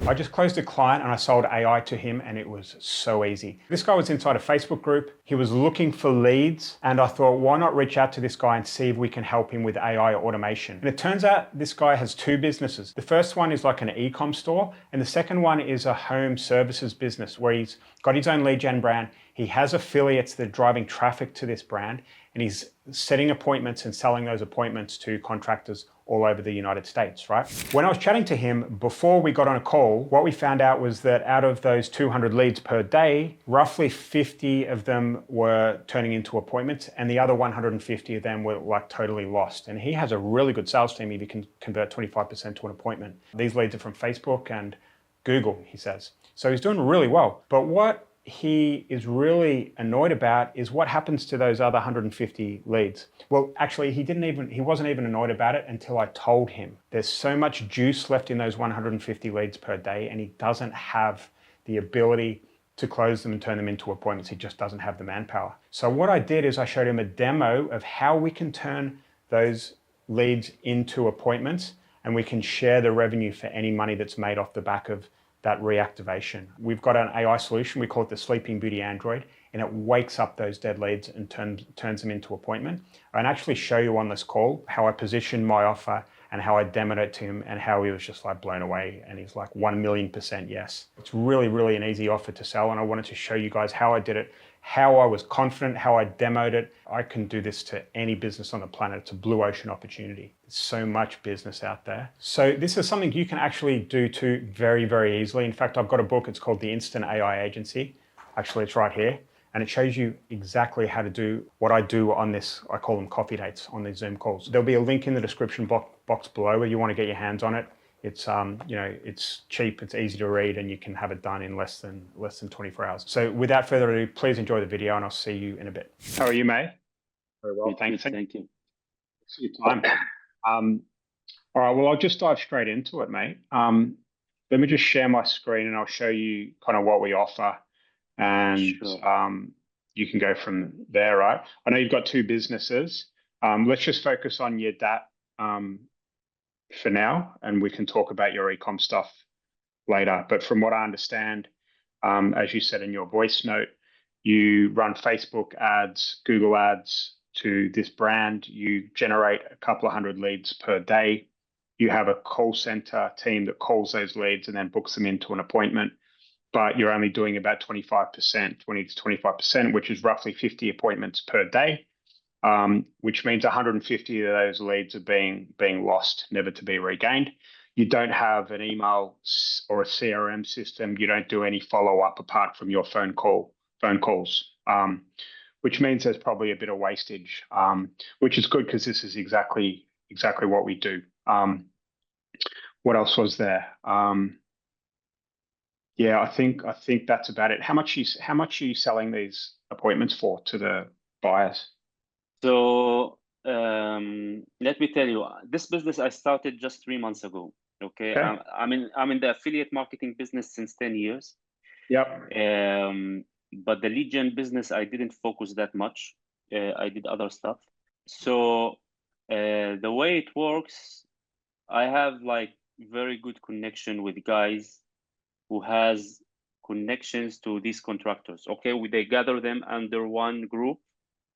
I just closed a client and I sold AI to him, and it was so easy. This guy was inside a Facebook group. He was looking for leads, and I thought, why not reach out to this guy and see if we can help him with AI automation? And it turns out this guy has two businesses. The first one is like an e-com store, and the second one is a home services business where he's got his own lead gen brand. He has affiliates that are driving traffic to this brand, and he's setting appointments and selling those appointments to contractors all over the United States, right? When I was chatting to him before we got on a call, what we found out was that out of those 200 leads per day, roughly 50 of them were turning into appointments, and the other 150 of them were like totally lost. And he has a really good sales team if he can convert 25% to an appointment. These leads are from Facebook and Google, he says. So he's doing really well. But what he is really annoyed about is what happens to those other 150 leads. Well, actually, he wasn't even annoyed about it until I told him there's so much juice left in those 150 leads per day, and he doesn't have the ability to close them and turn them into appointments. He just doesn't have the manpower. So what I did is I showed him a demo of how we can turn those leads into appointments, and we can share the revenue for any money that's made off the back of that reactivation. We've got an AI solution, we call it the Sleeping Beauty Android, and it wakes up those dead leads and turns them into appointment. I can actually show you on this call how I positioned my offer and how I demoed it to him and how he was just like blown away, and he's like 1,000,000% yes. It's really, really an easy offer to sell, and I wanted to show you guys how I did it, how I was confident, how I demoed it. I can do this to any business on the planet. It's a blue ocean opportunity. There's so much business out there. So this is something you can actually do too very, very easily. In fact, I've got a book, it's called The Instant AI Agency. Actually, it's right here. And it shows you exactly how to do what I do on this, I call them coffee dates on these Zoom calls. There'll be a link in the description box below where you want to get your hands on it. It's it's cheap, it's easy to read, and you can have it done in less than 24 hours. So without further ado, please enjoy the video, and I'll see you in a bit. How are you, May? Very well, Thank you. thank you. Thanks for your time. All right, well, I'll just dive straight into it, mate. Let me just share my screen and I'll show you kind of what we offer, and Sure. You can go from there, right? I know you've got two businesses. Let's just focus on your DAT for now, and we can talk about your ecom stuff later. But from what I understand, as you said in your voice note, you run Facebook ads, Google ads to this brand. You generate a couple of hundred leads per day. You have a call center team that calls those leads and then books them into an appointment. But you're only doing about 25%, 20 to 25%, which is roughly 50 appointments per day. Which means 150 of those leads are being lost, never to be regained. You don't have an email or a CRM system. You don't do any follow-up apart from your phone calls, which means there's probably a bit of wastage, which is good because this is exactly what we do. What else was there? Yeah, I think that's about it. How much are you selling these appointments for to the buyers? So let me tell you, this business I started just 3 months ago. Okay, I'm in the affiliate marketing business since 10 years. Yep. But the lead gen business I didn't focus that much. I did other stuff. So the way it works, I have like very good connection with guys who has connections to these contractors. Okay, they gather them under one group.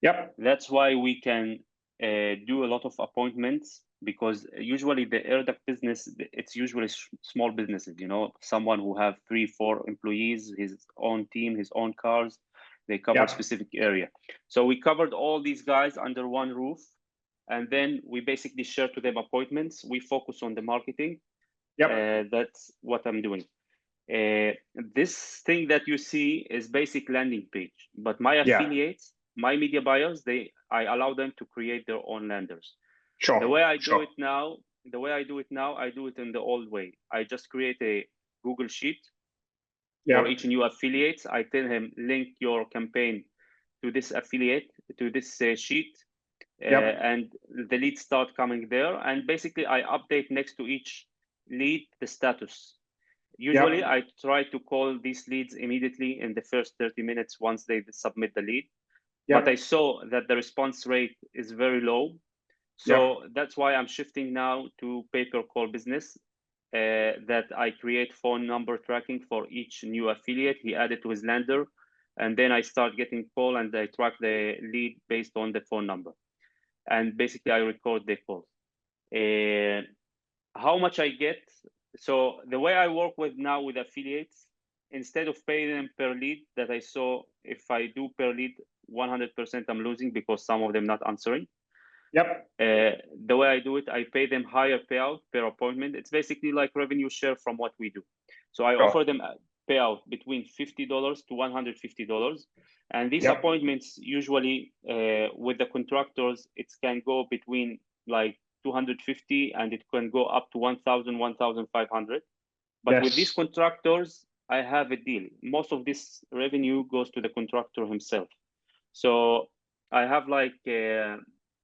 Yep. That's why we can do a lot of appointments, because usually the air duct business, it's usually small businesses, someone who have 3-4 employees, his own team, his own cars, they cover a specific area. So we covered all these guys under one roof, and then we basically share to them appointments. We focus on the marketing. That's what I'm doing. This thing that you see is basic landing page, but my affiliates, my media buyers, I allow them to create their own landers. Sure. The way I do it now, I do it in the old way. I just create a Google sheet for each new affiliate. I tell him, link your campaign to this affiliate, to this sheet, and the leads start coming there. And basically, I update next to each lead the status. Usually, I try to call these leads immediately in the first 30 minutes once they submit the lead. But I saw that the response rate is very low. So that's why I'm shifting now to pay-per-call business. that I create phone number tracking for each new affiliate. He added to his lander, and then I start getting call and I track the lead based on the phone number. And basically I record the calls. How much I get? So the way I work with now with affiliates, instead of paying them per lead that I saw, if I do per lead, 100% I'm losing because some of them not answering. Yep. The way I do it, I pay them higher payout per appointment. It's basically like revenue share from what we do. So I offer them a payout between $50 to $150. And these appointments usually with the contractors, it can go between like 250 and it can go up to 1,000, 1,500. But with these contractors, I have a deal. Most of this revenue goes to the contractor himself. So I have like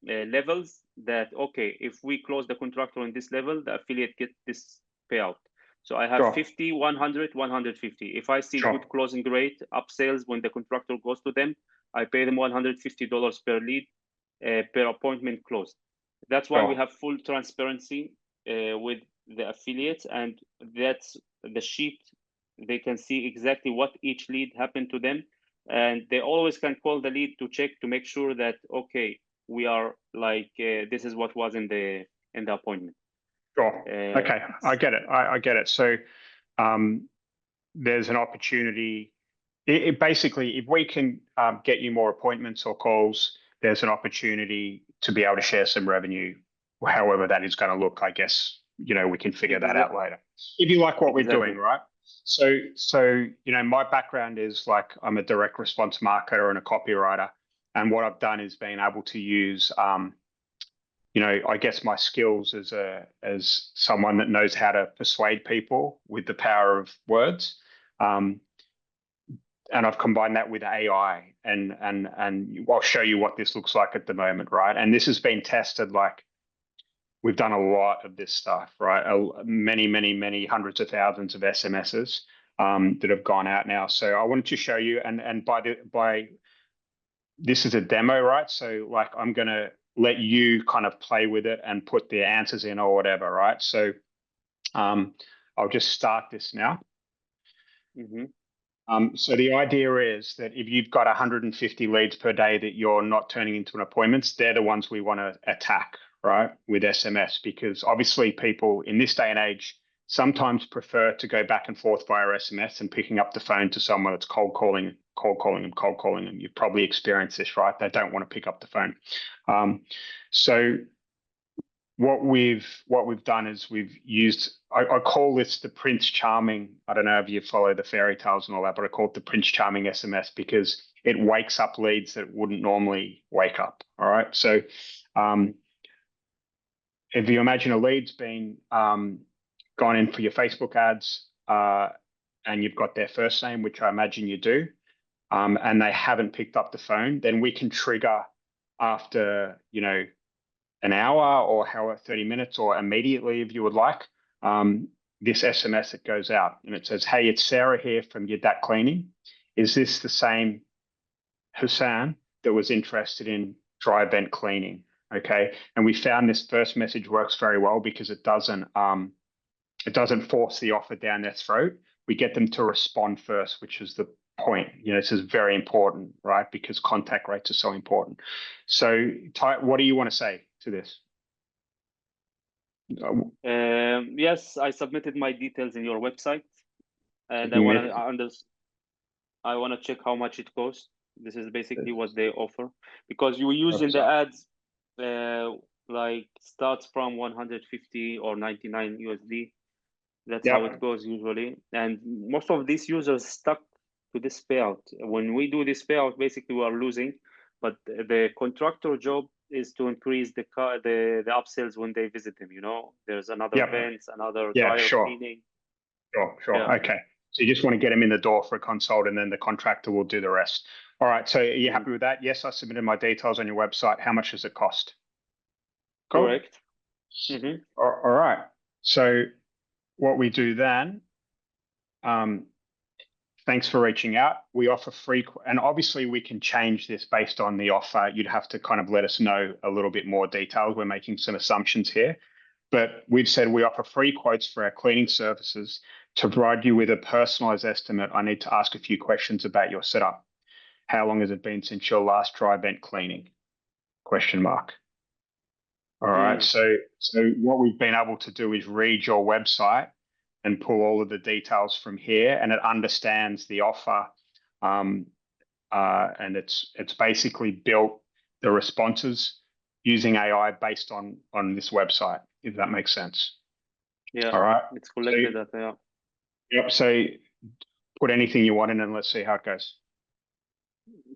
levels that, okay, if we close the contractor on this level, the affiliate gets this payout. So I have 50, 100, 150. If I see good closing rate, upsells when the contractor goes to them, I pay them $150 per lead per appointment closed. That's why we have full transparency with the affiliates, and that's the sheet. They can see exactly what each lead happened to them, and they always can call the lead to check to make sure that, okay, we are like this is what was in the appointment. Okay, I get it. I get it. So there's an opportunity. It basically, if we can get you more appointments or calls, there's an opportunity to be able to share some revenue, however that is going to look. I guess we can figure that out later. If you like what we're doing, right? So my background is like I'm a direct response marketer and a copywriter, and what I've done is being able to use I guess my skills as someone that knows how to persuade people with the power of words. And I've combined that with AI, and I'll show you what this looks like at the moment, right? And this has been tested. Like we've done a lot of this stuff, right? Many hundreds of thousands of SMSs that have gone out now. So I wanted to show you, and by this is a demo, right? So like I'm gonna let you kind of play with it and put the answers in or whatever, right? So I'll just start this now. So the idea is that if you've got 150 leads per day that you're not turning into an appointment, they're the ones we want to attack, right, with SMS, because obviously people in this day and age sometimes prefer to go back and forth via SMS and picking up the phone to someone that's cold calling them. You've probably experienced this, right? They don't want to pick up the phone. So what we've done is we've used, I call this the Prince Charming. I don't know if you follow the fairy tales and all that, but I call it the Prince Charming SMS because it wakes up leads that wouldn't normally wake up. All right. So if you imagine a lead's been gone in for your Facebook ads and you've got their first name, which I imagine you do, and they haven't picked up the phone, then we can trigger after, an hour or 30 minutes or immediately if you would like, this SMS that goes out and it says, hey, it's Sarah here from your DAT cleaning. Is this the same Hassan that was interested in dry vent cleaning? Okay. And we found this first message works very well because it doesn't force the offer down their throat. We get them to respond first, which is the point. This is very important, right? Because contact rates are so important. So what do you want to say to this? Yes, I submitted my details in your website, and I want to check how much it costs. This is basically what they offer, because you use in the ads like starts from 150 or 99 USD. That's how it goes usually, and most of these users stuck to this payout. When we do this payout, basically we are losing, but the contractor job is to increase the upsells when they visit them. There's another events, another dryer cleaning. Sure. Okay. So you just want to get them in the door for a consult, and then the contractor will do the rest. All right. So are you happy with that? Yes, I submitted my details on your website. How much does it cost? Cool. Correct. All right. So what we do then, thanks for reaching out. We offer free, and obviously we can change this based on the offer. You'd have to kind of let us know a little bit more details. We're making some assumptions here. But we've said we offer free quotes for our cleaning services. To provide you with a personalized estimate, I need to ask a few questions about your setup. How long has it been since your last dry vent cleaning? Question mark. All right. So what we've been able to do is read your website and pull all of the details from here, and it understands the offer, and it's basically built the responses using AI based on this website, if that makes sense. Yeah, All right. it's collected that. Yeah. Yep. So put anything you want in, and let's see how it goes.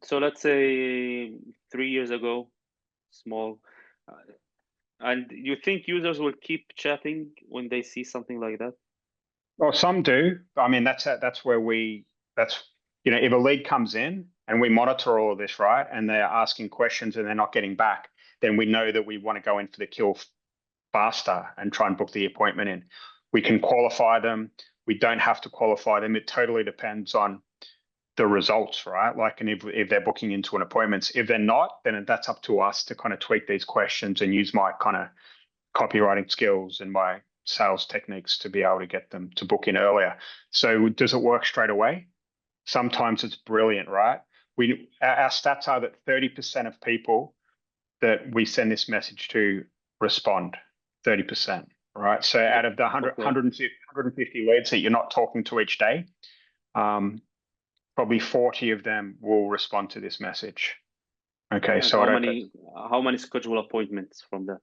So let's say 3 years ago, small. And you think users will keep chatting when they see something like that? Well, some do. I mean, that's where if a lead comes in and we monitor all of this, right, and they're asking questions and they're not getting back, then we know that we want to go in for the kill faster and try and book the appointment in. We can qualify them. We don't have to qualify them. It totally depends on the results, right? Like, and if they're booking into an appointment, if they're not, then that's up to us to kind of tweak these questions and use my kind of copywriting skills and my sales techniques to be able to get them to book in earlier. So does it work straight away? Sometimes it's brilliant, right? Our stats are that 30% of people that we send this message to respond, 30%, right? So out of the 150 leads that you're not talking to each day, probably 40 of them will respond to this message. Okay, And so how many schedule appointments from that?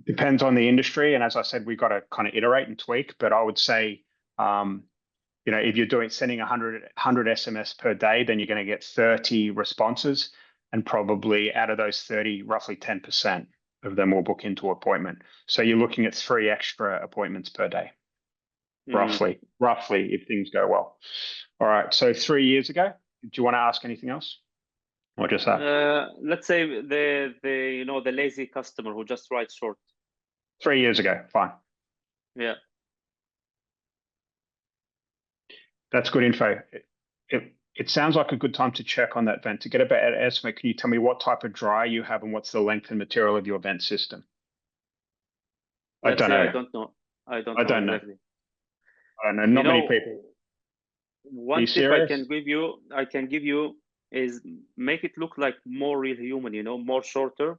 Depends on the industry, and as I said, we've got to kind of iterate and tweak. But I would say, if you're sending 100 SMS per day, then you're going to get 30 responses, and probably out of those 30, roughly 10% of them will book into appointment. So you're looking at 3 extra appointments per day, roughly, if things go well. All right. So 3 years ago, do you want to ask anything else? Or just that? Let's say the lazy customer who just writes short. 3 years ago, fine. Yeah. That's good info. It sounds like a good time to check on that vent. To get a better estimate, can you tell me what type of dryer you have and what's the length and material of your vent system? I don't know. I don't know. I don't know exactly. I don't know. Not many people. One tip I can give you is make it look like more real human, more shorter.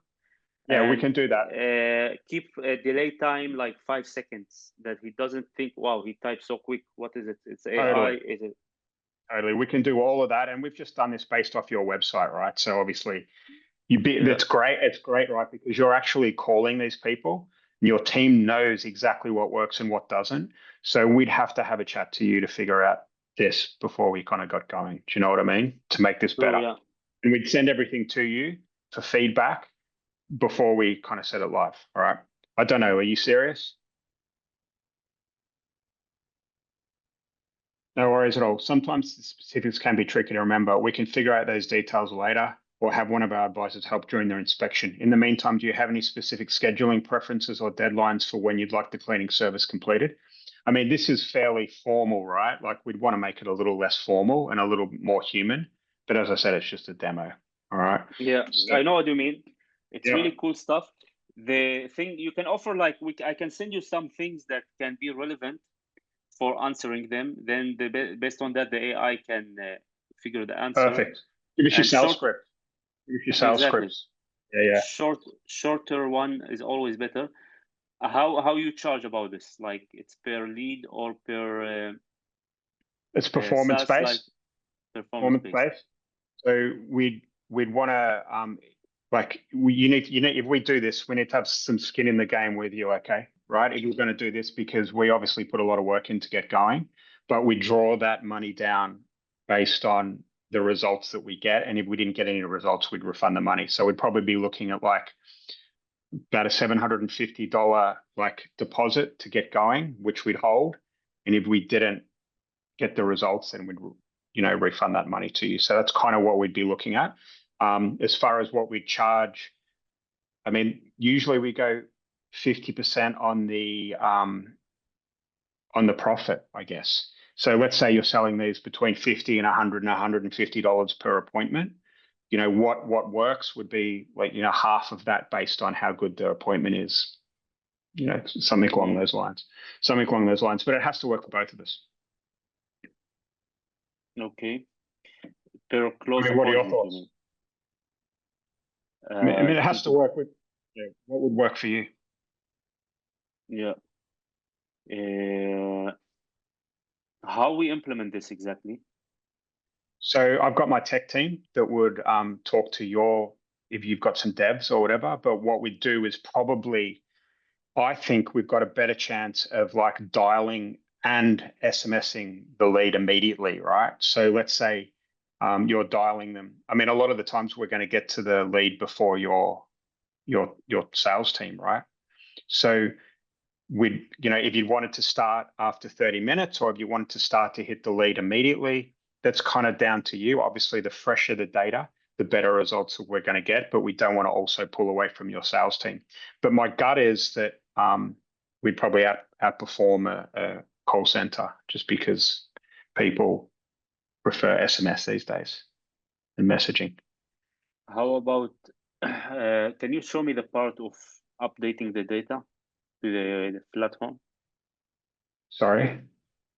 Yeah, we can do that. Keep a delay time like 5 seconds, that he doesn't think, wow, he types so quick. What is it? It's AI. Totally. Is it? Totally. We can do all of that. And we've just done this based off your website, right? So obviously that's great. It's great, right? Because you're actually calling these people. And your team knows exactly what works and what doesn't. So we'd have to have a chat to you to figure out this before we kind of got going. Do you know what I mean? To make this better. Yeah. And we'd send everything to you for feedback before we kind of set it live. All right. I don't know. Are you serious? No worries at all. Sometimes the specifics can be tricky to remember. We can figure out those details later or have one of our advisors help during their inspection. In the meantime, do you have any specific scheduling preferences or deadlines for when you'd like the cleaning service completed? I mean, this is fairly formal, right? Like, we'd want to make it a little less formal and a little more human. But as I said, it's just a demo. All right. Yeah, I know what you mean. It's really cool stuff. The thing you can offer, like, I can send you some things that can be relevant for answering them. Then based on that, the AI can figure the answer. Perfect. Give us your sales script. Give us your sales scripts. Yeah. Shorter one is always better. How you charge about this? Like, it's per lead or per? It's performance based. Performance based. So we'd want to if we do this, we need to have some skin in the game with you, okay? Right? If you're going to do this, because we obviously put a lot of work in to get going, but we draw that money down based on the results that we get. And if we didn't get any results, we'd refund the money. So we'd probably be looking at like about a $750 deposit to get going, which we'd hold. And if we didn't get the results, then we'd refund that money to you. So that's kind of what we'd be looking at. As far as what we charge, I mean, usually we go 50% on the profit, I guess. So let's say you're selling these between $50 and $100 and $150 per appointment. What works would be like, half of that based on how good the appointment is. something along those lines. Something along those lines. But it has to work for both of us. Okay. Per close What are your appointment, you thoughts? mean? It has to work with. What would work for you? Yeah. How we implement this exactly? So I've got my tech team that would talk to if you've got some devs or whatever. But what we do is probably, I think we've got a better chance of like dialing and SMSing the lead immediately, right? So let's say you're dialing them. I mean, a lot of the times we're going to get to the lead before your sales team, right? So if you wanted to start after 30 minutes or if you wanted to start to hit the lead immediately, that's kind of down to you. Obviously, the fresher the data, the better results that we're going to get, but we don't want to also pull away from your sales team. But my gut is that we'd probably outperform a call center just because people prefer SMS these days and messaging. How about, can you show me the part of updating the data to the platform? Sorry?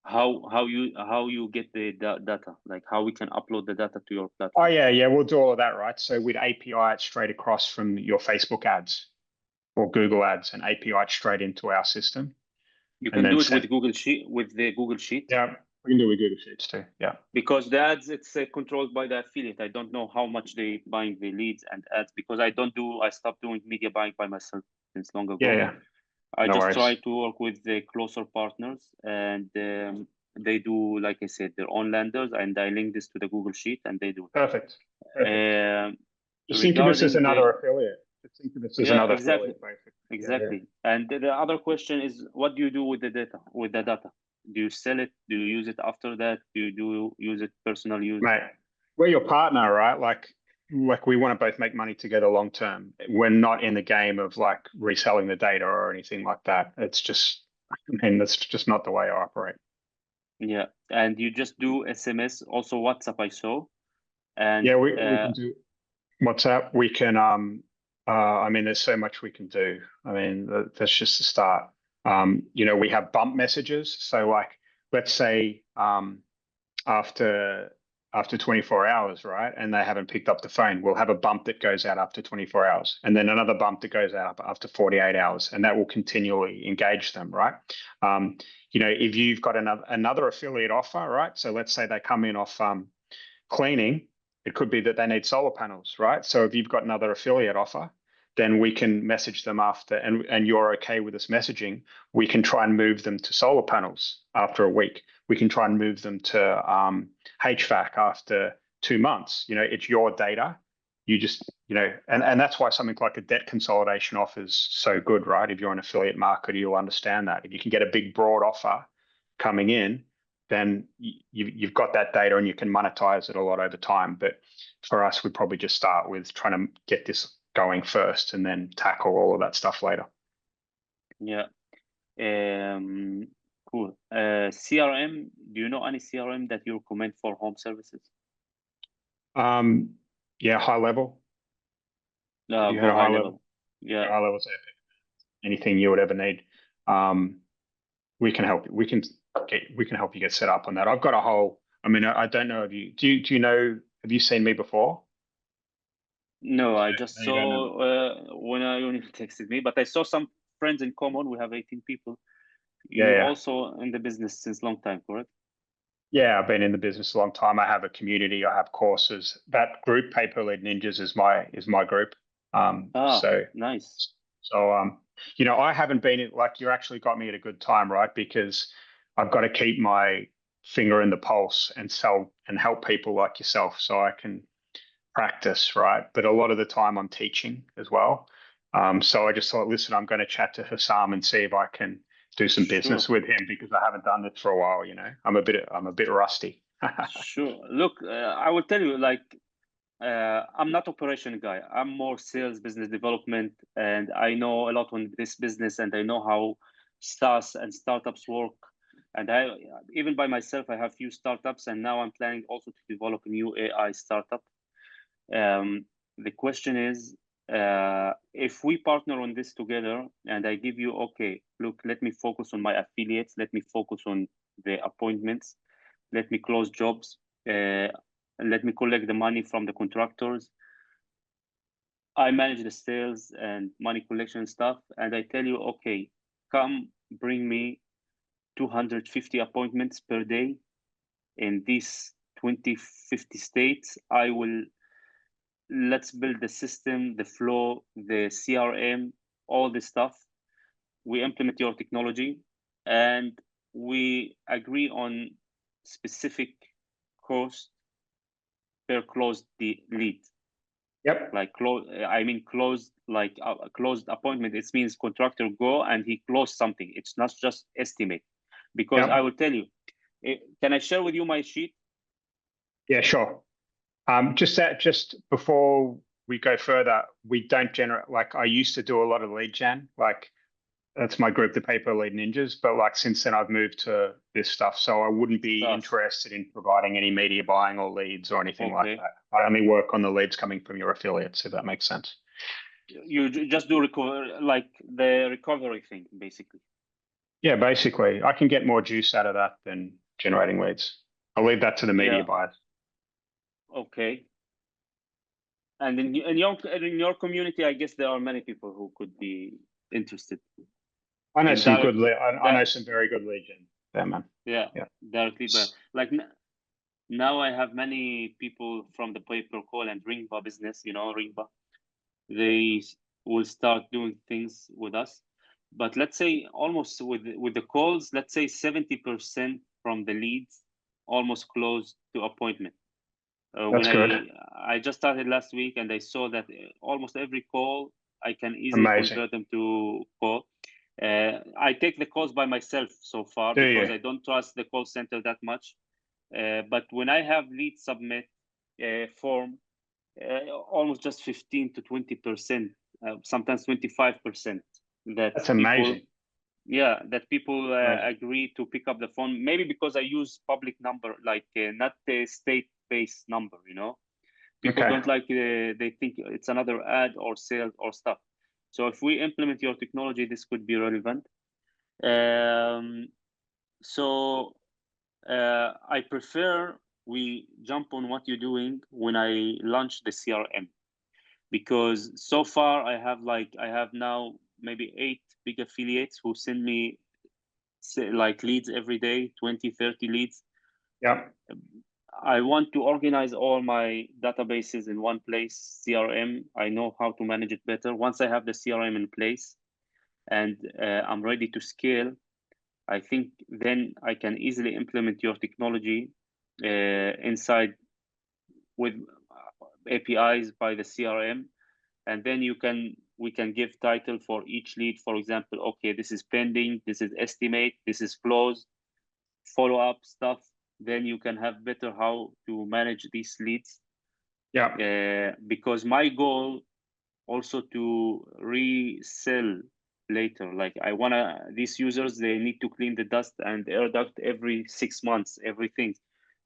How you get the data, like how we can upload the data to your Oh, platform? yeah, we'll do all of that, right? So we'd API it straight across from your Facebook ads or Google ads and API it straight into our system. You And can then do it with the Google Sheet. Yeah, we can do with Google Sheets too. Yeah. Because the ads, it's controlled by the affiliate. I don't know how much they buying the leads and ads because I stopped doing media buying by myself since long ago. Yeah. I No just worries. try to work with the closer partners, and they do, like I said, their own landers, and I link this to the Google Sheet, and they do it. Perfect. Just think of this as Regarding another affiliate. Just think of this as another exactly, affiliate, basically. exactly. And the other question is, what do you do with the data? Do you sell it? Do you use it after that? Do you use it personal use? Mate, we're your partner, right? Like we want to both make money together long term. We're not in the game of like reselling the data or anything like that. It's just, that's just not the way I operate. Yeah, and you just do SMS, also WhatsApp, I saw, and Yeah, we can do WhatsApp. We can there's so much we can do. I mean, that's just the start. We have bump messages. So like, let's say after 24 hours, right? And they haven't picked up the phone, we'll have a bump that goes out after 24 hours, and then another bump that goes out after 48 hours, and that will continually engage them, right? If you've got another affiliate offer, right? So let's say they come in off cleaning, it could be that they need solar panels, right? So if you've got another affiliate offer, then we can message them after, and you're okay with us messaging, we can try and move them to solar panels after a week. We can try and move them to HVAC after 2 months. It's your data. You just, and that's why something like a debt consolidation offer is so good, right? If you're an affiliate marketer, you'll understand that. If you can get a big, broad offer coming in, then you've got that data and you can monetize it a lot over time. But for us, we probably just start with trying to get this going first and then tackle all of that stuff later. Yeah. Cool. CRM, do you know any CRM that you recommend for home services? Yeah, high level. Have you heard Go of high high level. level? Yeah. High level's epic. Anything you would ever need. We can help you. We can help you get set up on that. I've got a whole, I don't know if do you know, have you seen me before? No, I just No, you don't know. saw when you texted me, but I saw some friends in common. We have 18 people. You Yeah. also in the business since long time, correct? Yeah, I've been in the business a long time. I have a community. I have courses. That group, Paper Lead Ninjas, is my group. So Nice. I haven't been like, you actually got me at a good time, right? Because I've got to keep my finger in the pulse and sell and help people like yourself, so I can practice, right? But a lot of the time I'm teaching as well. So I just thought, listen, I'm going to chat to Hassam and see if I can do some business Sure. with him because I haven't done this for a while. I'm a bit rusty. Sure. Look, I will tell you, like, I'm not operation guy. I'm more sales, business development, and I know a lot on this business, and I know how SaaS and startups work. And I, even by myself, I have few startups, and now I'm planning also to develop a new AI startup. The question is, If we partner on this together and I give you, okay, look, let me focus on my affiliates, let me focus on the appointments, let me close jobs, and let me collect the money from the contractors. I manage the sales and money collection stuff, and I tell you, okay, come bring me 250 appointments per day in these 50 states. I will, let's build the system, the flow, the CRM, all this stuff. We implement your technology and we agree on specific cost per closed lead. Yep. Like closed, like a closed appointment. It means contractor go and he closed something. It's not just estimate. Because I Yep. will tell you, can I share with you my sheet? Yeah, sure. Just before we go further, we don't generate, like I used to do a lot of lead gen, like that's my group, the Paper Lead Ninjas, but like since then I've moved to this stuff. So I wouldn't be Stuff. interested in providing any media buying or leads or anything like Okay. that. I only work on the leads coming from your affiliates, if that makes sense. You just do recover, like the recovery thing, basically. Yeah, basically, I can get more juice out of that than generating leads. I'll leave that to the media Yeah. buyers. Okay. And in your community, I guess there are many people who could be interested I know in some good directly lead. I know that. some very good lead gen there, man. Yeah, Yeah. directly. But like now, I have many people from the paper call and Ringba business. You know, Ringba. They will start doing things with us. But let's say almost with the calls, let's say 70% from the leads almost close to appointment. When That's good. I just started last week and I saw that almost every call I can easily Amazing. convert them to call. I take the calls by myself so far Do because you? I don't trust the call center that much. But when I have lead submit form, almost just 15 to 20%, sometimes 25% that That's people, amazing. yeah, that people Amazing. agree to pick up the phone. Maybe because I use public number, like not a state-based number. You know, people Okay. don't like. They think it's another ad or sales or stuff. So if we implement your technology, this could be relevant. Um, so I prefer we jump on what you're doing when I launch the CRM, because so far I have now maybe 8 big affiliates who send me like leads every day, 20, 30 leads. Yeah. I want to organize all my databases in one place, CRM. I know how to manage it better. Once I have the CRM in place and I'm ready to scale, I think then I can easily implement your technology inside with APIs by the CRM, and then we can give title for each lead. For example, okay, this is pending, this is estimate, this is closed, follow up stuff. Then you can have better how to manage these leads. Yeah. Because my goal also to resell later. Like I wanna these users, they need to clean the dust and air duct every 6 months, everything.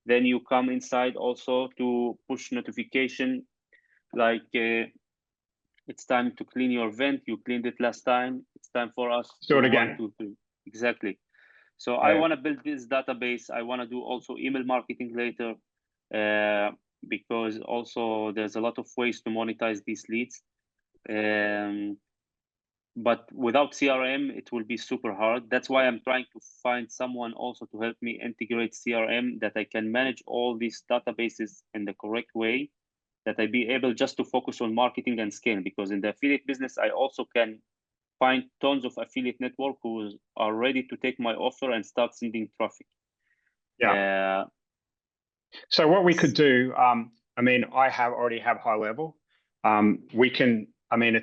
Then you come inside also to push notification like it's time to clean your vent. You cleaned it last time. It's time for us Let's to do it one, again. two, three. Exactly. So I Yeah. want to build this database. I want to do also email marketing later, uh, because also there's a lot of ways to monetize these leads. But without CRM, it will be super hard. That's why I'm trying to find someone also to help me integrate CRM, that I can manage all these databases in the correct way, that I be able just to focus on marketing and scale. Because in the affiliate business, I also can find tons of affiliate network who are ready to take my offer and start sending traffic. Yeah. Uh, So what we could do, I mean, already have high level. We can, I mean,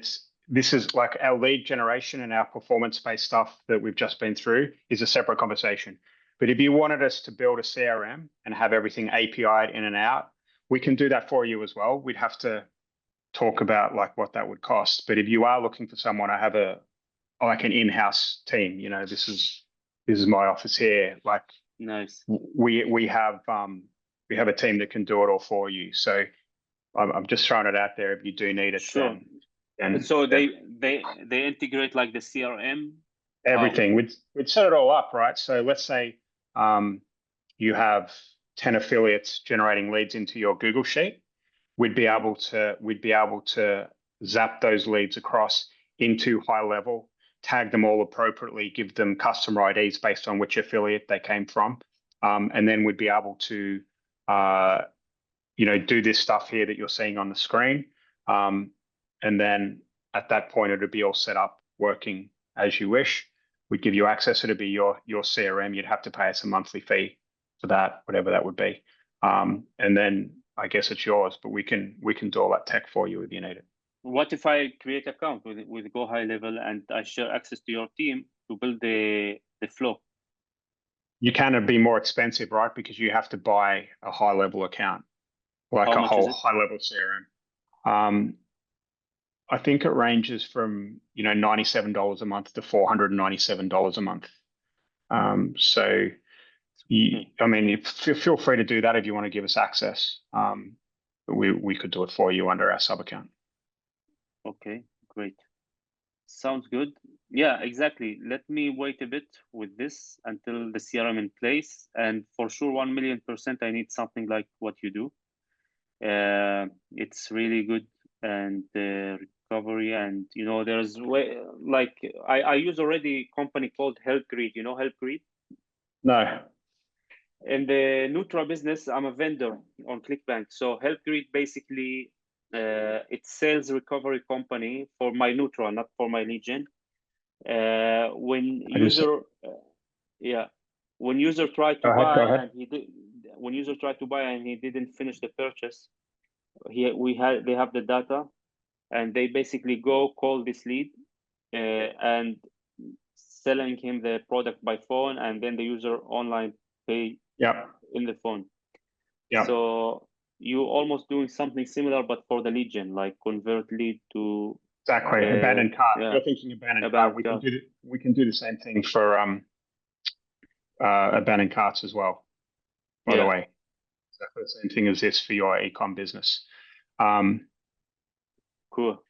this is like our lead generation and our performance-based stuff that we've just been through is a separate conversation. But if you wanted us to build a CRM and have everything API'd in and out, we can do that for you as well. We'd have to talk about like what that would cost. But if you are looking for someone, I have like an in-house team. You know, this is my office here. Like nice. we have a team that can do it all for you. So I'm just throwing it out there. If you do need it, Sure. And So they integrate like the CRM. everything. We'd set it all up, right? So let's say you have 10 affiliates generating leads into your Google Sheet. We'd be able to zap those leads across into high level, tag them all appropriately, give them customer IDs based on which affiliate they came from, and then we'd be able to do this stuff here that you're seeing on the screen, and then at that point it would be all set up working as you wish. We'd give you access. It'd be your CRM. You'd have to pay us a monthly fee for that, whatever that would be, and then I guess it's yours. But we can do all that tech for you if you need it. What if I create account with Go High Level and I share access to your team to build the flow? You can be more expensive, right? Because you have to buy a high level account, like How a much is whole it? high level CRM. I think it ranges from $97 a month to $497 a month. So I mean, feel free to do that if you want to give us access. But we could do it for you under our sub account. Okay, great. Sounds good. Yeah, exactly. Let me wait a bit with this until the CRM in place, and for sure, 1,000,000% I need something like what you do. It's really good, and the recovery, and there's way like I use already a company called HelpGrid. You know HelpGrid? No. In the Nutra business, I'm a vendor on ClickBank. So HelpGrid basically it's sales recovery company for my Nutra, not for my Legion. When I just user yeah, when user tried to Go ahead. buy Go ahead. and he didn't finish the purchase, they have the data, and they basically go call this lead and selling him the product by phone, and then the user online pay Yep. in the phone. Yep. So you almost doing something similar, but for the lead gen, like convert lead to Exactly. Abandoned cart. yeah, You're thinking abandoned cart. abandoned cart. We can do the same thing for abandoned carts as well. By the Yeah, way, exactly the same thing as this for your ecom business. Um, cool.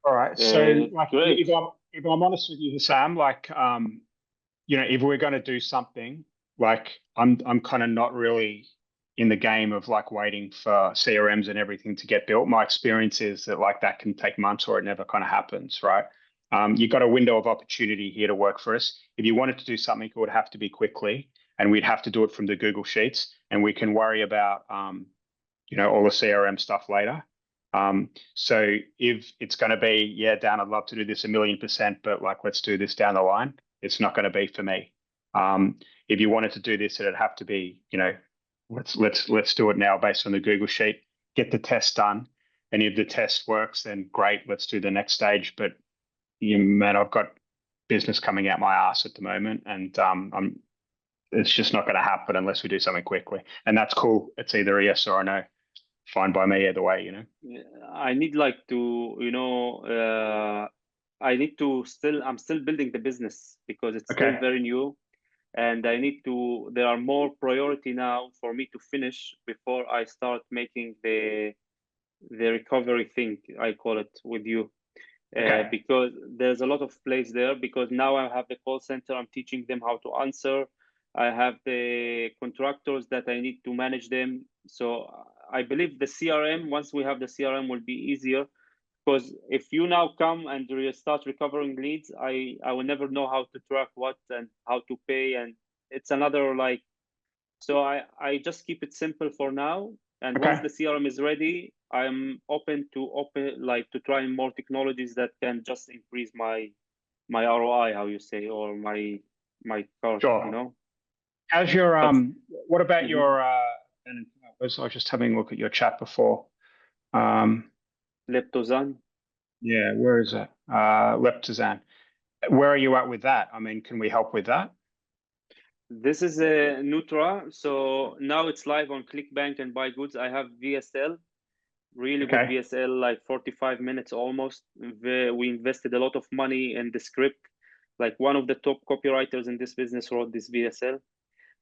all right. So, like, Great. if I'm honest with you, Sam, like, if we're going to do something, like, I'm kind of not really in the game of like waiting for CRMs and everything to get built. My experience is that like that can take months or it never kind of happens, right? You've got a window of opportunity here to work for us. If you wanted to do something, it would have to be quickly, and we'd have to do it from the Google Sheets, and we can worry about all the CRM stuff later. So if it's going to be, yeah, Dan, I'd love to do this 1,000,000%, but like let's do this down the line, it's not going to be for me. If you wanted to do this, it'd have to be, let's do it now based on the Google Sheet, get the test done. And if the test works, then great, let's do the next stage. But man, I've got business coming out my ass at the moment, and it's just not going to happen unless we do something quickly. And that's cool. It's either a yes or a no. Fine by me either way, I need like to, I'm still building the business because it's still Okay. very new, and there are more priority now for me to finish before I start making the recovery thing, I call it, with you. Okay. Because there's a lot of place there, because now I have the call center, I'm teaching them how to answer. I have the contractors that I need to manage them. So I believe the CRM, once we have the CRM, will be easier, because if you now come and start recovering leads, I will never know how to track what and how to pay, and it's another like. So I just keep it simple for now, and Okay. once the CRM is ready, I'm open to trying more technologies that can just increase my ROI, how you say, or my cost, Sure. How's your But what about mhm. your and I was just having a look at your chat before. Leptozan. Yeah, where is it? Leptozan. Where are you at with that? I mean, can we help with that? This is a Nutra. So now it's live on ClickBank and Buy Goods. I have VSL, really good Okay. VSL, like 45 minutes almost. We invested a lot of money in the script. Like one of the top copywriters in this business wrote this VSL,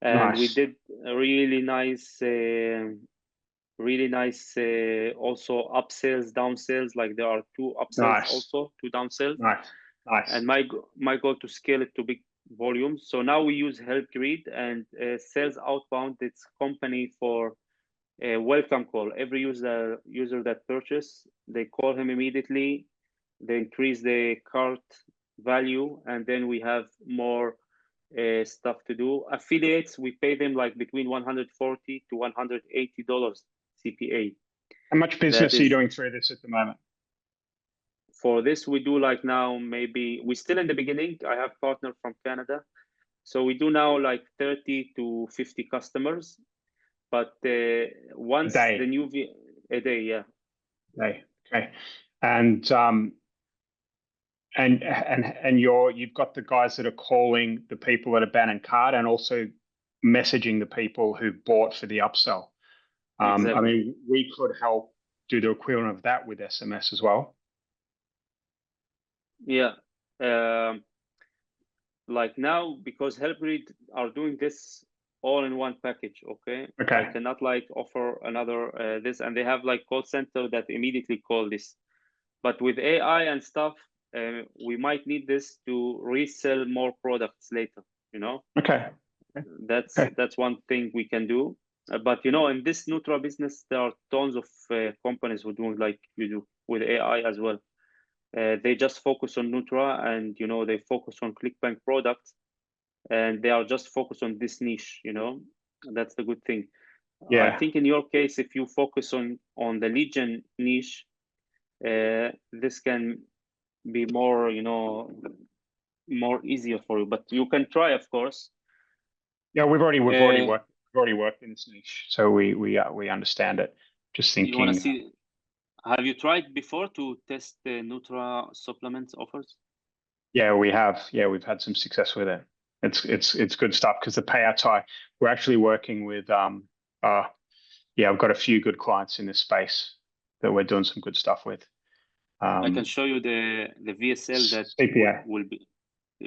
and we Nice. did a really nice really nice also upsells, downsells. Like there are 2 upsells, Nice, also 2 downsells. nice, nice. And my goal to scale it to big volumes. So now we use HelpGrid and sales outbound. It's company for a welcome call. Every user that purchase, they call him immediately. They increase the cart value, and then we have more stuff to do. Affiliates, we pay them like between $140 to $180 CPA. How much That business are you is, doing through this at the moment? for this, we do like now, maybe we're still in the beginning. I have partner from Canada. So we do now like 30 to 50 customers. But A once the day, new a day, yeah. day. Okay. And you've got the guys that are calling the people that abandoned cart and also messaging the people who bought for the upsell. I Exactly. mean, we could help do the equivalent of that with SMS as well. Yeah. Like now, because HelpGrid are doing this all in one package, okay? I Okay. cannot like offer another this, and they have like call center that immediately call this. But with AI and stuff, we might need this to resell more products later, you know? Okay. Okay. That's one thing we can do. But you know, in this Nutra business, there are tons of companies who do like you do with AI as well. They just focus on Nutra, and you know, they focus on ClickBank products, and they are just focused on this niche. You know, that's the good thing. I Yeah. think in your case, if you focus on the lead gen niche, this can be more, you know, more easier for you. But you can try, of course. Yeah. We've already Uh, worked in this niche, so we understand it. Just you want to thinking. see? Have you tried before to test the Nutra supplements offers? Yeah, we have. Yeah, we've had some success with it. It's good stuff because the payouts high. We're actually working with yeah, I've got a few good clients in this space that we're doing some good stuff with. I can show you the VSL that CPA.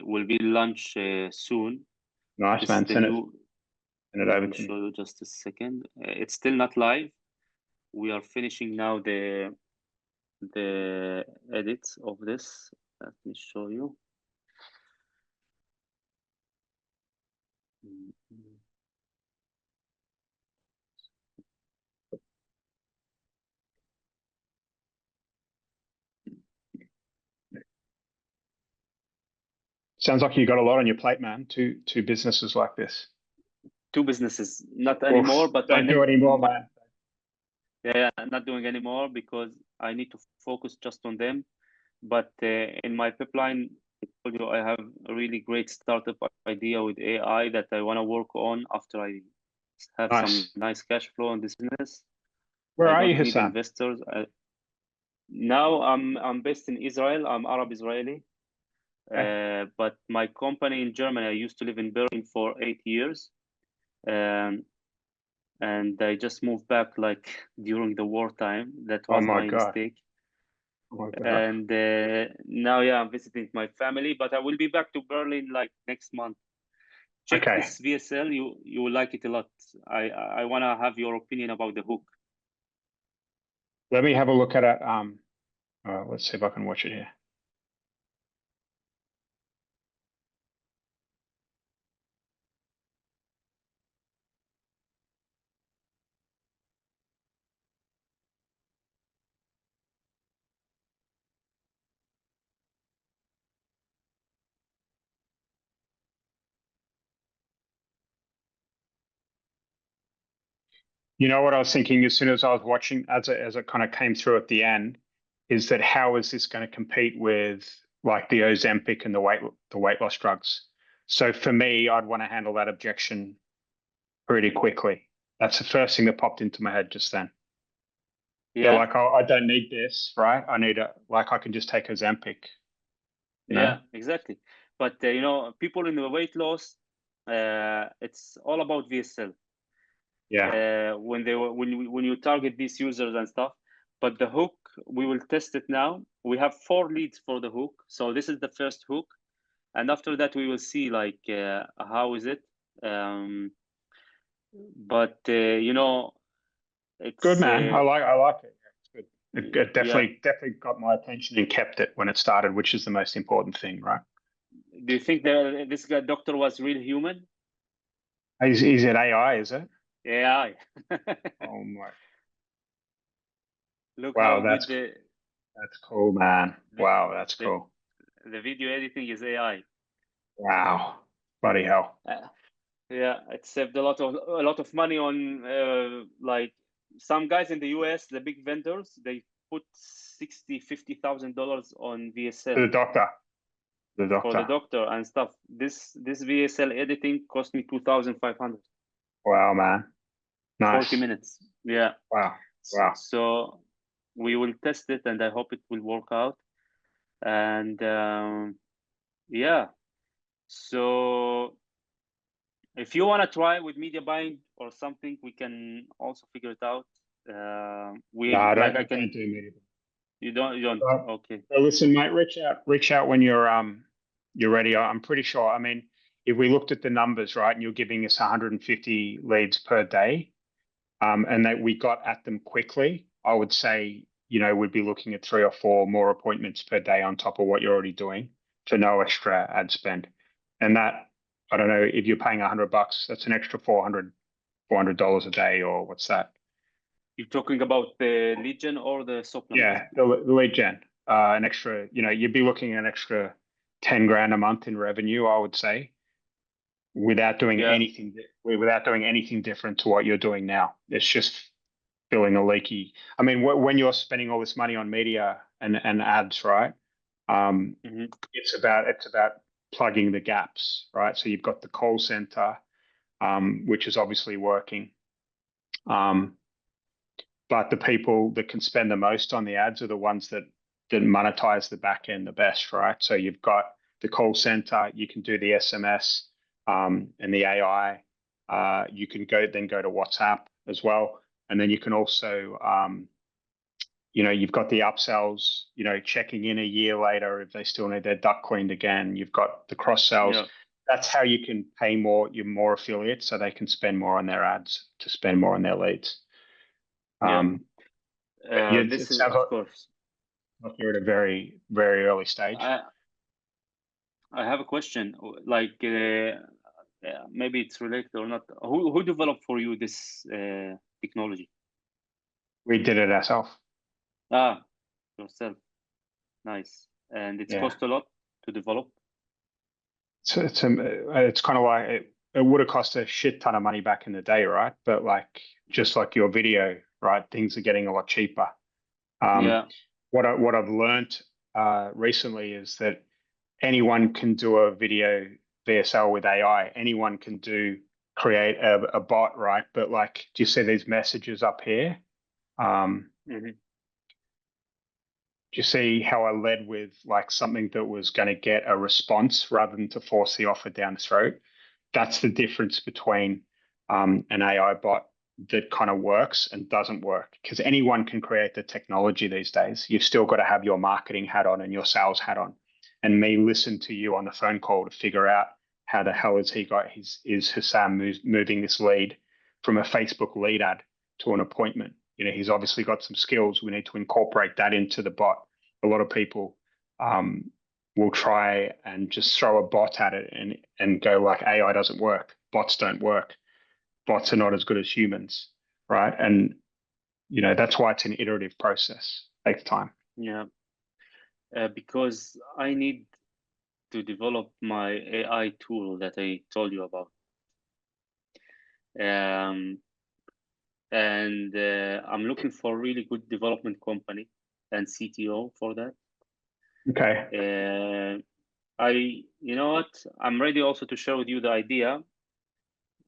will be launched soon. Nice, This is man. the new. Send it Let over me to show me. you just a second. It's still not live. We are finishing now the edits of this. Let me show you. Sounds like you got a lot on your plate, man. Two businesses like this. 2 businesses, not Oof, anymore, but I don't need, do any more, but man. yeah, not doing anymore because I need to focus just on them. But in my pipeline, I told you I have a really great startup idea with AI that I want to work on after I have some Nice. nice cash flow on this business. Where I are you, don't need Hassan? investors. Now I'm based in Israel. I'm Arab Israeli. Okay. But my company in Germany, I used to live in Berlin for 8 years. Um, and I just moved back like during the wartime. That Oh was my my God. mistake. Oh my God. And now, yeah, I'm visiting my family, but I will be back to Berlin like next month. Check Okay. this VSL. You will like it a lot. I want to have your opinion about the hook. Let me have a look at it. Let's see if I can watch it here. You know what I was thinking as soon as I was watching, as it kind of came through at the end, is that how is this going to compete with like the Ozempic and the weight loss drugs? So for me, I'd want to handle that objection pretty quickly. That's the first thing that popped into my head just then. They're Yeah, like, oh, I don't need this, right? I can just take Ozempic, you know? yeah, exactly. But you know, people in the weight loss, it's all about VSL. Yeah. When you target these users and stuff. But the hook, we will test it now. We have 4 leads for the hook, so this is the first hook, and after that we will see like how is it. But you know, Good, It's man. I like it. Yeah, it's good. It yeah. definitely got my attention and kept it when it started, which is the most important thing, right? Do you think that this guy doctor was real human? Is it AI? Is it? AI. Oh my! Look how Wow, good that's cool, man. the Wow, that's the, cool. the video editing is AI. Wow, bloody hell. Yeah, it saved a lot of money on like some guys in the US, the big vendors, they put 60, $50,000 on VSL The doctor, the for the doctor. doctor and stuff. This VSL editing cost me 2,500, Wow, man. 40 Nice. minutes. Yeah. Wow, wow. So we will test it and I hope it will work out. And yeah, so if you want to try with media buying or something, we can also figure it out. No, We like I I don't can. do media. You don't. So, Okay. so listen, mate, reach out when you're ready. I'm pretty sure. I mean, if we looked at the numbers, right, and you're giving us 150 leads per day, and that we got at them quickly, I would say, we'd be looking at 3 or 4 more appointments per day on top of what you're already doing for no extra ad spend. And that, I don't know, if you're paying $100, that's an extra $400 a day, or what's that? You're talking about the lead gen or the supplement? Yeah, the lead gen, an extra, you'd be looking at an extra 10 grand a month in revenue, I would say, Yeah. without doing anything different to what you're doing now. It's just filling a leaky. I mean, when you're spending all this money on media and ads, right? Hmm. It's about plugging the gaps, right? So you've got the call center, which is obviously working. Um, but the people that can spend the most on the ads are the ones that monetize the back end the best, right? So you've got the call center, you can do the SMS, and the AI. You can go to WhatsApp as well, and then you can also you've got the upsells, checking in a year later if they still need their duct cleaned again. You've got the cross sells. Yeah. That's how you can pay more affiliates so they can spend more on their ads to spend more on their leads. Yeah. But yeah, This it is sounds of course. like you're at a very, very early stage. I I have a question. Like maybe it's related or not. Who developed for you this technology? We did it ourselves. Ah, yourself. Nice. And it's Yeah. cost a lot to develop. So it's kind of like it would have cost a shit ton of money back in the day, right? But just like your video, right? Things are getting a lot cheaper. Um, Yeah. what I've learned recently is that anyone can do a video VSL with AI. Anyone can create a bot, right? But do you see these messages up here? Hmm. Do you see how I led with something that was going to get a response rather than to force the offer down the throat? That's the difference between an AI bot that kind of works and doesn't work, because anyone can create the technology these days. You've still got to have your marketing hat on and your sales hat on, and me listen to you on the phone call to figure out how the hell is Hassam moving this lead from a Facebook lead ad to an appointment. He's obviously got some skills. We need to incorporate that into the bot. A lot of people um, will try and just throw a bot at it and go like AI doesn't work. Bots don't work. Bots are not as good as humans, right? And that's why it's an iterative process. It takes time. Yeah. Because I need to develop my AI tool that I told you about. Um, and I'm looking for a really good development company and CTO for that. Okay. You know what? I'm ready also to share with you the idea.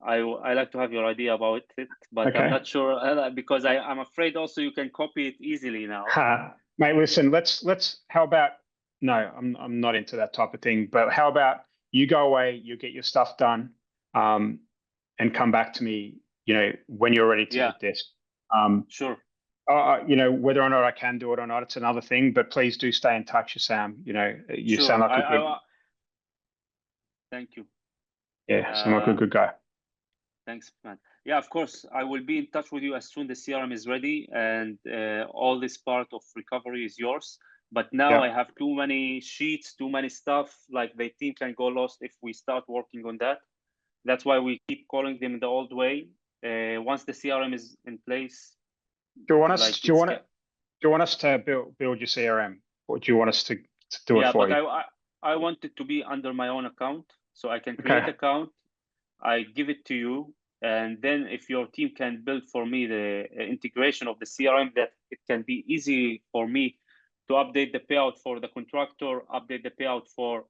I like to have your idea about it, but I'm Okay. not sure because I'm afraid also you can copy it easily now. Mate, listen, how about, no, I'm not into that type of thing, but how about you go away, you get your stuff done, um, and come back to me, when you're ready to Yeah, hit this. Um, sure, whether or not I can do it or not, it's another thing, but please do stay in touch, Sam. You sound sure. like a good, Thank you. yeah, sound like a Uh, good guy. Thanks, man. Yeah, of course. I will be in touch with you as soon the CRM is ready, and all this part of recovery is yours. But now I Yeah, have too many sheets, too many stuff. Like the team can go lost if we start working on that. That's why we keep calling them the old way. Once the CRM is in place, do you want us? like it's Do you want us to build your CRM, or do you want us to do it yeah. for But you? I want it to be under my own account, so I can create Okay, account. I give it to you, and then if your team can build for me the integration of the CRM, that it can be easy for me to update the payout for the contractor, update the payout for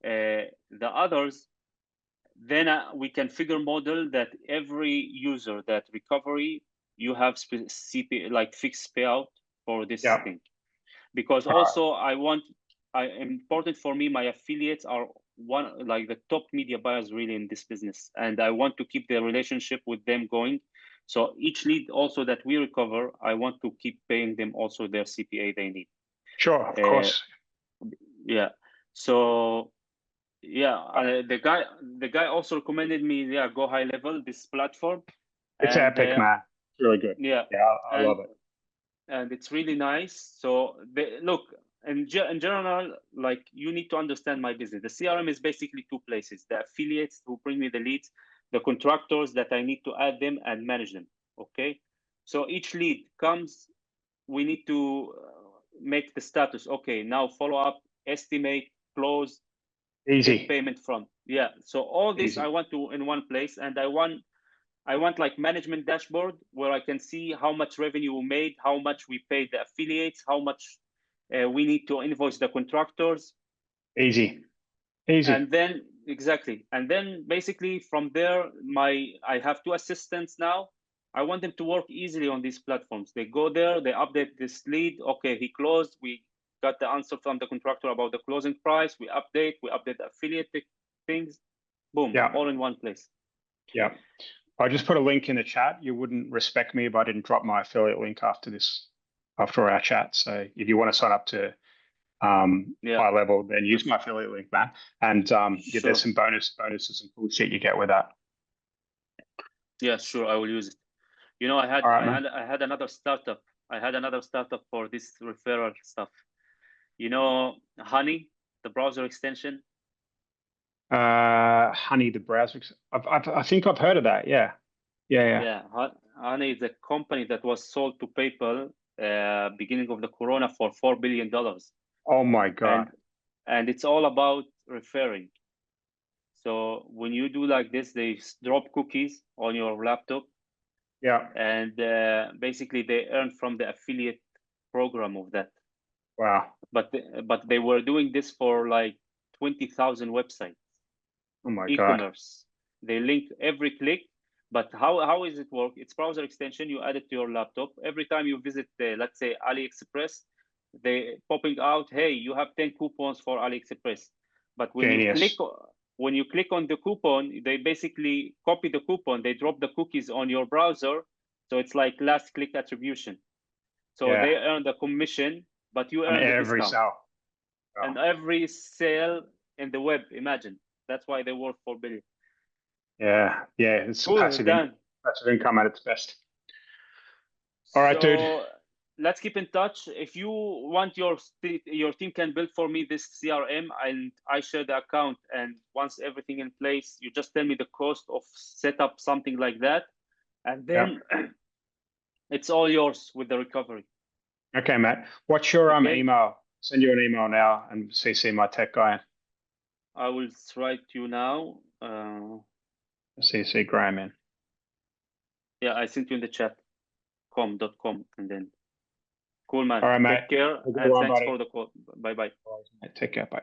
the others, then we can figure model that every user that recovery, you have CP like fixed payout for this yeah, thing. Because all right, also important for me, my affiliates are one like the top media buyers really in this business, and I want to keep the relationship with them going. So each lead also that we recover, I want to keep paying them also their CPA they need. sure, of uh, course. yeah. So yeah, the guy also recommended me, yeah, go high level this platform. It's And epic, man. It's really good. yeah, Yeah, I and love it. it's really nice. So look, in general, like you need to understand my business. The CRM is basically two places: the affiliates who bring me the leads, the contractors that I need to add them and manage them. Okay, so each lead comes, we need to make the status. Okay, now follow up, estimate, close, take Easy, payment from. Yeah, so all this I easy, want to in one place, and I want like management dashboard where I can see how much revenue we made, how much we paid the affiliates, how much we need to invoice the contractors. easy, easy. And then exactly, and then basically from there, I have two assistants now. I want them to work easily on these platforms. They go there, they update this lead. Okay, he closed. We got the answer from the contractor about the closing price. We update the affiliate things. Boom, Yeah, all in one place. yeah. I just put a link in the chat. You wouldn't respect me if I didn't drop my affiliate link after our chat. So if you want to sign up to Yeah, high level, then use my affiliate link, man. And yeah, there's sure. some bonuses and cool shit you get with that. Yeah, sure. I will use it. You know, All right, man. I had another startup. I had another startup for this referral stuff. You know, Honey, the browser extension. Honey, the browser. I think I've heard of that. Yeah, yeah, yeah. Yeah, Honey is a company that was sold to PayPal beginning of the Corona for $4 billion, Oh my God. and it's all about referring. So when you do like this, they drop cookies on your laptop, Yeah. and basically they earn from the affiliate program of that. Wow. But they were doing this for like 20,000 websites, Oh my God. e-commerce. They link every click. But how is it work? It's browser extension. You add it to your laptop. Every time you visit, let's say AliExpress, they popping out, hey, you have 10 coupons for AliExpress. But Genius. when you click on the coupon, they basically copy the coupon. They drop the cookies on your browser, so it's like last click attribution. So Yeah. they earn the commission, but you On earn the every discount. cell. Wow. And every sale in the web, imagine. That's why they worth 4 billion. Yeah. Yeah. It's Cool, Dan. passive income at its best. All right, dude. So let's keep in touch. If you want your team can build for me this CRM, and I share the account, and once everything in place, you just tell me the cost of set up something like that, and Yeah. then it's all yours with the recovery. Okay, Matt. What's your Okay, email? Send you an email now and CC my tech guy. I will write you now. CC Graham in. Yeah, I sent you in the chat, com.com, and then cool, man. All right, mate. Take care, Have a good and one, thanks buddy. for the call. Bye bye. Take care. Bye.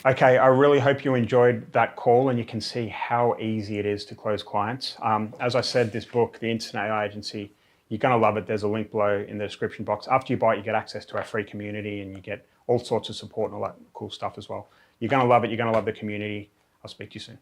Okay, I really hope you enjoyed that call and you can see how easy it is to close clients. As I said, this book, The Instant AI Agency, you're going to love it. There's a link below in the description box. After you buy it, you get access to our free community and you get all sorts of support and all that cool stuff as well. You're going to love it. You're going to love the community. I'll speak to you soon.